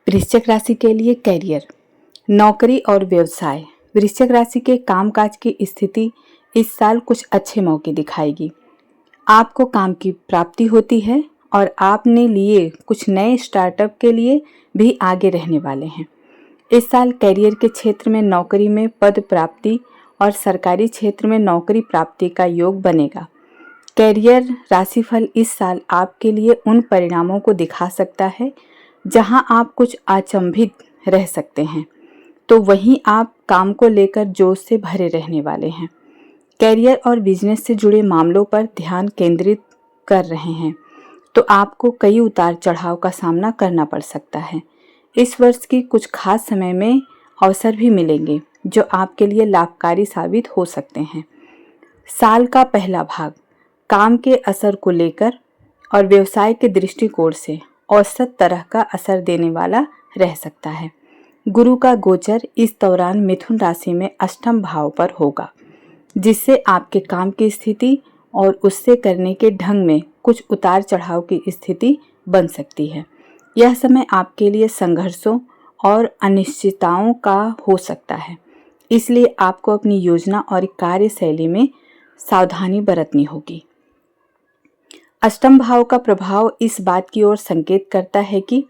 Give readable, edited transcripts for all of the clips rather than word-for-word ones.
वृश्चिक राशि के लिए कैरियर, नौकरी और व्यवसाय। वृश्चिक राशि के कामकाज की स्थिति इस साल कुछ अच्छे मौके दिखाएगी। आपको काम की प्राप्ति होती है और आपने लिए कुछ नए स्टार्टअप के लिए भी आगे रहने वाले हैं। इस साल कैरियर के क्षेत्र में नौकरी में पद प्राप्ति और सरकारी क्षेत्र में नौकरी प्राप्ति का योग बनेगा। कैरियर राशिफल इस साल आपके लिए उन परिणामों को दिखा सकता है जहां आप कुछ अचंभित रह सकते हैं, तो वहीं आप काम को लेकर जोश से भरे रहने वाले हैं। कैरियर और बिजनेस से जुड़े मामलों पर ध्यान केंद्रित कर रहे हैं, तो आपको कई उतार चढ़ाव का सामना करना पड़ सकता है। इस वर्ष की कुछ खास समय में अवसर भी मिलेंगे जो आपके लिए लाभकारी साबित हो सकते हैं। साल का पहला भाग काम के असर को लेकर और व्यवसाय के दृष्टिकोण से औसत तरह का असर देने वाला रह सकता है। गुरु का गोचर इस दौरान मिथुन राशि में अष्टम भाव पर होगा, जिससे आपके काम की स्थिति और उससे करने के ढंग में कुछ उतार चढ़ाव की स्थिति बन सकती है। यह समय आपके लिए संघर्षों और अनिश्चितताओं का हो सकता है, इसलिए आपको अपनी योजना और कार्यशैली में सावधानी बरतनी होगी। अष्टम भाव का प्रभाव इस बात की ओर संकेत करता है कि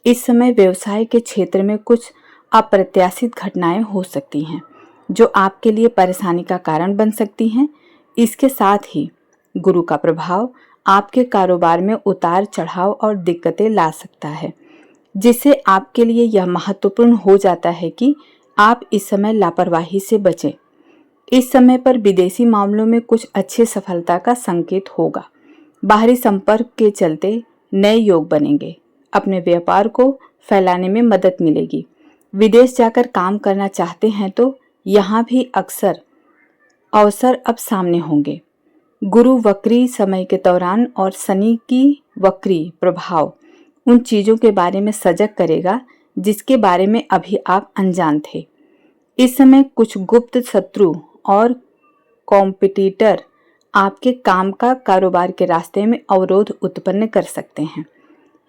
इस समय व्यवसाय के क्षेत्र में कुछ अप्रत्याशित घटनाएं हो सकती हैं जो आपके लिए परेशानी का कारण बन सकती हैं। इसके साथ ही गुरु का प्रभाव आपके कारोबार में उतार चढ़ाव और दिक्कतें ला सकता है, जिससे आपके लिए यह महत्वपूर्ण हो जाता है कि आप इस समय लापरवाही से बचें। इस समय पर विदेशी मामलों में कुछ अच्छी सफलता का संकेत होगा। बाहरी संपर्क के चलते नए योग बनेंगे। अपने व्यापार को फैलाने में मदद मिलेगी। विदेश जाकर काम करना चाहते हैं तो यहाँ भी अक्सर अवसर अब सामने होंगे। गुरु वक्री समय के दौरान और शनि की वक्री प्रभाव उन चीज़ों के बारे में सजग करेगा जिसके बारे में अभी आप अनजान थे। इस समय कुछ गुप्त शत्रु और कॉम्पिटिटर आपके काम का कारोबार के रास्ते में अवरोध उत्पन्न कर सकते हैं।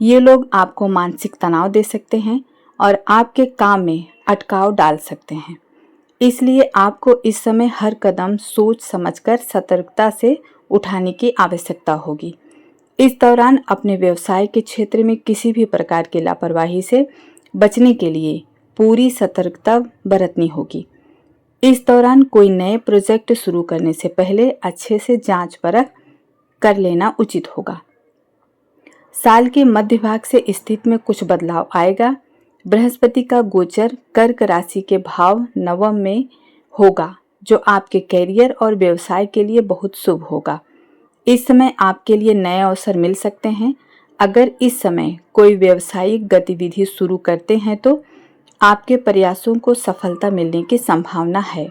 ये लोग आपको मानसिक तनाव दे सकते हैं और आपके काम में अटकाव डाल सकते हैं। इसलिए आपको इस समय हर कदम सोच समझकर सतर्कता से उठाने की आवश्यकता होगी। इस दौरान अपने व्यवसाय के क्षेत्र में किसी भी प्रकार की लापरवाही से बचने के लिए पूरी सतर्कता बरतनी होगी। इस दौरान कोई नए प्रोजेक्ट शुरू करने से पहले अच्छे से जांच परख कर लेना उचित होगा। साल के मध्य भाग से स्थिति में कुछ बदलाव आएगा। बृहस्पति का गोचर कर्क राशि के भाव नवम में होगा, जो आपके कैरियर और व्यवसाय के लिए बहुत शुभ होगा। इस समय आपके लिए नए अवसर मिल सकते हैं। अगर इस समय कोई व्यावसायिक गतिविधि शुरू करते हैं तो आपके प्रयासों को सफलता मिलने की संभावना है।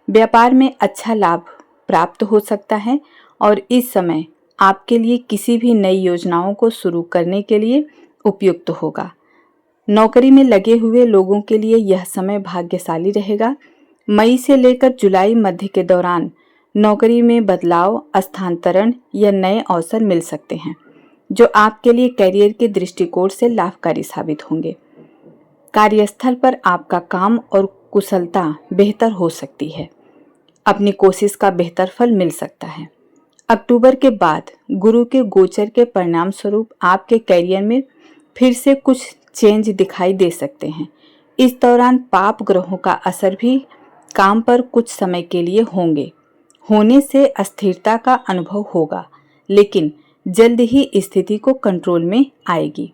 व्यापार में अच्छा लाभ प्राप्त हो सकता है और इस समय आपके लिए किसी भी नई योजनाओं को शुरू करने के लिए उपयुक्त होगा। नौकरी में लगे हुए लोगों के लिए यह समय भाग्यशाली रहेगा। मई से लेकर जुलाई मध्य के दौरान नौकरी में बदलाव, स्थानांतरण या नए अवसर मिल सकते हैं, जो आपके लिए कैरियर के दृष्टिकोण से लाभकारी साबित होंगे। कार्यस्थल पर आपका काम और कुशलता बेहतर हो सकती है। अपनी कोशिश का बेहतर फल मिल सकता है। अक्टूबर के बाद गुरु के गोचर के परिणाम स्वरूप आपके कैरियर में फिर से कुछ चेंज दिखाई दे सकते हैं। इस दौरान पाप ग्रहों का असर भी काम पर कुछ समय के लिए होने से अस्थिरता का अनुभव होगा, लेकिन जल्द ही स्थिति को कंट्रोल में आएगी।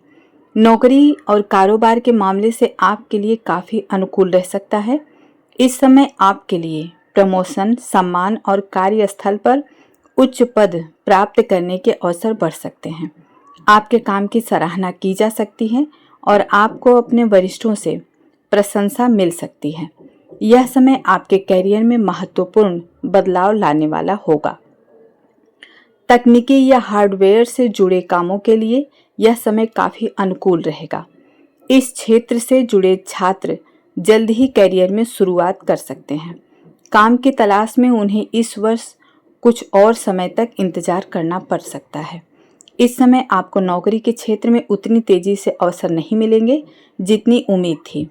नौकरी और कारोबार के मामले से आपके लिए काफ़ी अनुकूल रह सकता है। इस समय आपके लिए प्रमोशन, सम्मान और कार्यस्थल पर उच्च पद प्राप्त करने के अवसर बढ़ सकते हैं। आपके काम की सराहना की जा सकती है और आपको अपने वरिष्ठों से प्रशंसा मिल सकती है। यह समय आपके कैरियर में महत्वपूर्ण बदलाव लाने वाला होगा। तकनीकी या हार्डवेयर से जुड़े कामों के लिए यह समय काफ़ी अनुकूल रहेगा। इस क्षेत्र से जुड़े छात्र जल्द ही कैरियर में शुरुआत कर सकते हैं। काम की तलाश में उन्हें इस वर्ष कुछ और समय तक इंतजार करना पड़ सकता है। इस समय आपको नौकरी के क्षेत्र में उतनी तेजी से अवसर नहीं मिलेंगे जितनी उम्मीद थी।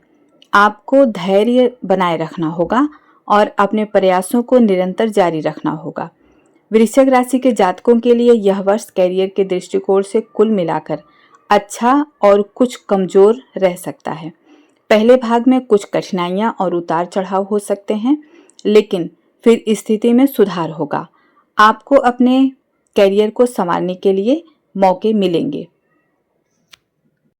आपको धैर्य बनाए रखना होगा और अपने प्रयासों को निरंतर जारी रखना होगा। वृश्चिक राशि के जातकों के लिए यह वर्ष कैरियर के दृष्टिकोण से कुल मिलाकर अच्छा और कुछ कमजोर रह सकता है। पहले भाग में कुछ कठिनाइयां और उतार चढ़ाव हो सकते हैं, लेकिन फिर स्थिति में सुधार होगा। आपको अपने कैरियर को संवारने के लिए मौके मिलेंगे।